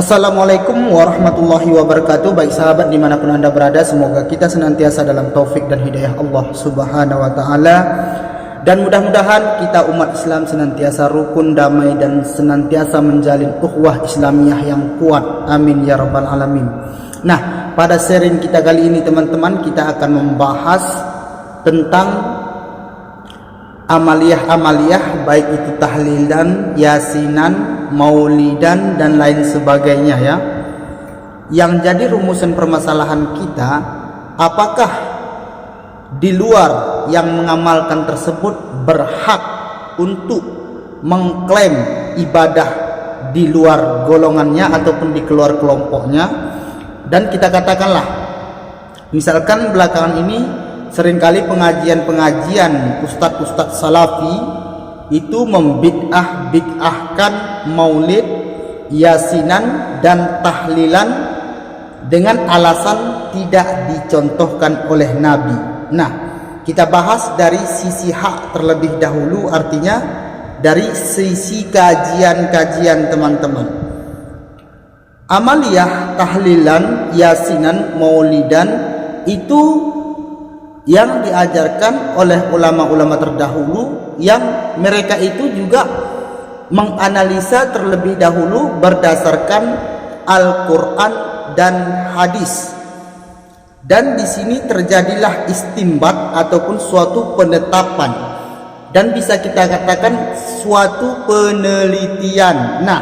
Assalamualaikum warahmatullahi wabarakatuh. Baik sahabat dimanapun anda berada, semoga kita senantiasa dalam taufik dan hidayah Allah subhanahu wa ta'ala. Dan mudah-mudahan kita umat Islam senantiasa rukun, damai, dan senantiasa menjalin ukhuwah Islamiyah yang kuat. Amin ya rabbal alamin. Nah, pada sharing kita kali ini teman-teman, kita akan membahas tentang amaliyah-amaliyah, baik itu tahlilan, yasinan, maulidan, dan lain sebagainya ya. Yang jadi rumusan permasalahan kita, apakah di luar yang mengamalkan tersebut berhak untuk mengklaim ibadah di luar golongannya ataupun di keluar kelompoknya? Dan kita katakanlah, misalkan belakangan ini seringkali pengajian-pengajian ustadz-ustadz salafi itu membid'ahkan maulid, yasinan, dan tahlilan dengan alasan tidak dicontohkan oleh Nabi. Nah, kita bahas dari sisi hak terlebih dahulu, artinya dari sisi kajian-kajian teman-teman. Amaliyah, tahlilan, yasinan, maulidan itu yang diajarkan oleh ulama-ulama terdahulu, yang mereka itu juga menganalisa terlebih dahulu berdasarkan Al-Quran dan hadis. Dan di sini terjadilah istimbat ataupun suatu penetapan, dan bisa kita katakan suatu penelitian. Nah,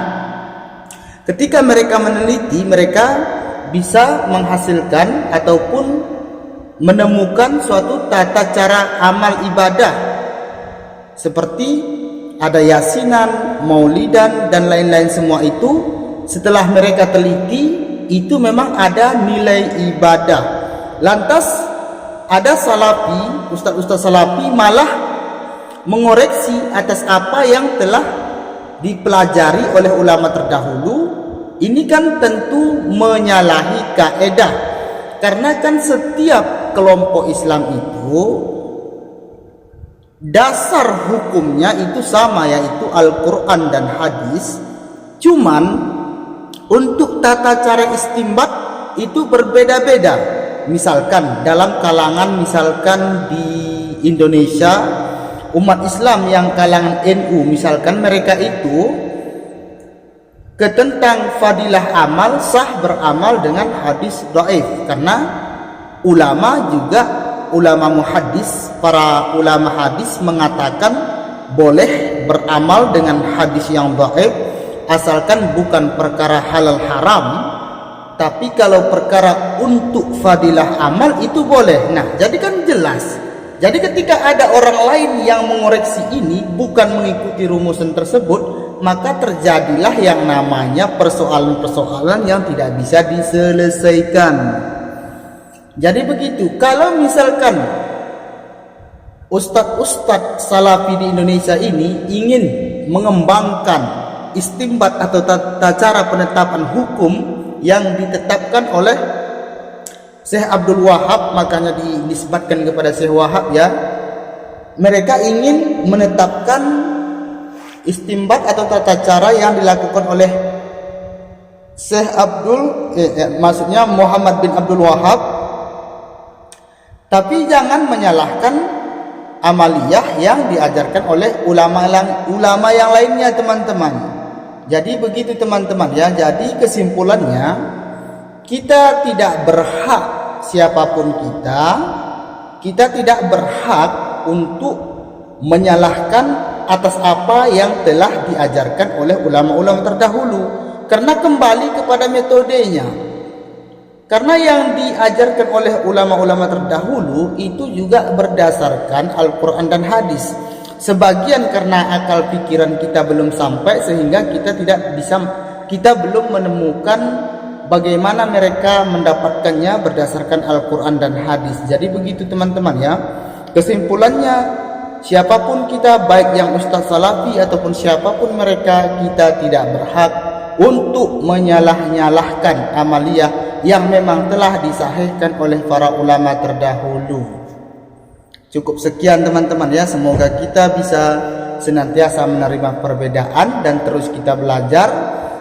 ketika mereka meneliti, mereka bisa menghasilkan ataupun menemukan suatu tata cara amal ibadah, seperti ada yasinan, maulidan, dan lain-lain. Semua itu setelah mereka teliti, itu memang ada nilai ibadah. Lantas ada salafi, ustaz-ustaz salafi malah mengoreksi atas apa yang telah dipelajari oleh ulama terdahulu. Ini kan tentu menyalahi kaedah, karena kan setiap kelompok Islam itu dasar hukumnya itu sama, yaitu Al-Quran dan hadis. Cuman untuk tata cara istimbat itu berbeda-beda. Misalkan dalam kalangan, misalkan di Indonesia, umat Islam yang kalangan NU, misalkan mereka itu tentang fadilah amal sah beramal dengan hadis dhaif, karena ulama juga, ulama muhaddis, para ulama hadis mengatakan boleh beramal dengan hadis yang dhaif asalkan bukan perkara halal haram, tapi kalau perkara untuk fadilah amal itu boleh. Nah, jadi kan jelas. Jadi ketika ada orang lain yang mengoreksi ini bukan mengikuti rumusan tersebut, maka terjadilah yang namanya persoalan-persoalan yang tidak bisa diselesaikan. Jadi begitu. Kalau misalkan ustadz-ustadz salafi di Indonesia ini ingin mengembangkan istimbat atau tata cara penetapan hukum yang ditetapkan oleh Syekh Abdul Wahab, makanya dinisbatkan kepada Syekh Wahab ya. Mereka ingin menetapkan istimbat atau tata cara yang dilakukan oleh Syekh maksudnya Muhammad bin Abdul Wahab. Tapi jangan menyalahkan amaliyah yang diajarkan oleh ulama yang lainnya teman-teman. Jadi begitu teman-teman ya. Jadi kesimpulannya, kita tidak berhak, siapapun kita tidak berhak untuk menyalahkan atas apa yang telah diajarkan oleh ulama-ulama terdahulu, karena kembali kepada metodenya. Karena yang diajarkan oleh ulama-ulama terdahulu itu juga berdasarkan Al-Quran dan hadis. Sebagian karena akal pikiran kita belum sampai, sehingga kita belum menemukan bagaimana mereka mendapatkannya berdasarkan Al-Quran dan hadis. Jadi begitu teman-teman ya. Kesimpulannya, siapapun kita, baik yang ustaz salafi ataupun siapapun mereka, kita tidak berhak untuk menyalah-nyalahkan amaliyah yang memang telah disahihkan oleh para ulama terdahulu. Cukup sekian teman-teman ya. Semoga kita bisa senantiasa menerima perbedaan dan terus kita belajar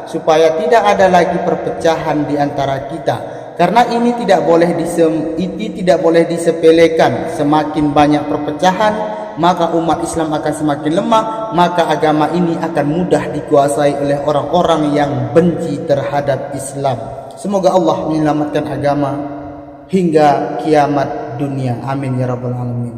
supaya tidak ada lagi perpecahan di antara kita. Karena ini tidak boleh disepelekan. Semakin banyak perpecahan, maka umat Islam akan semakin lemah, maka agama ini akan mudah dikuasai oleh orang-orang yang benci terhadap Islam. Semoga Allah menyelamatkan agama hingga kiamat dunia. Amin ya rabbal alamin.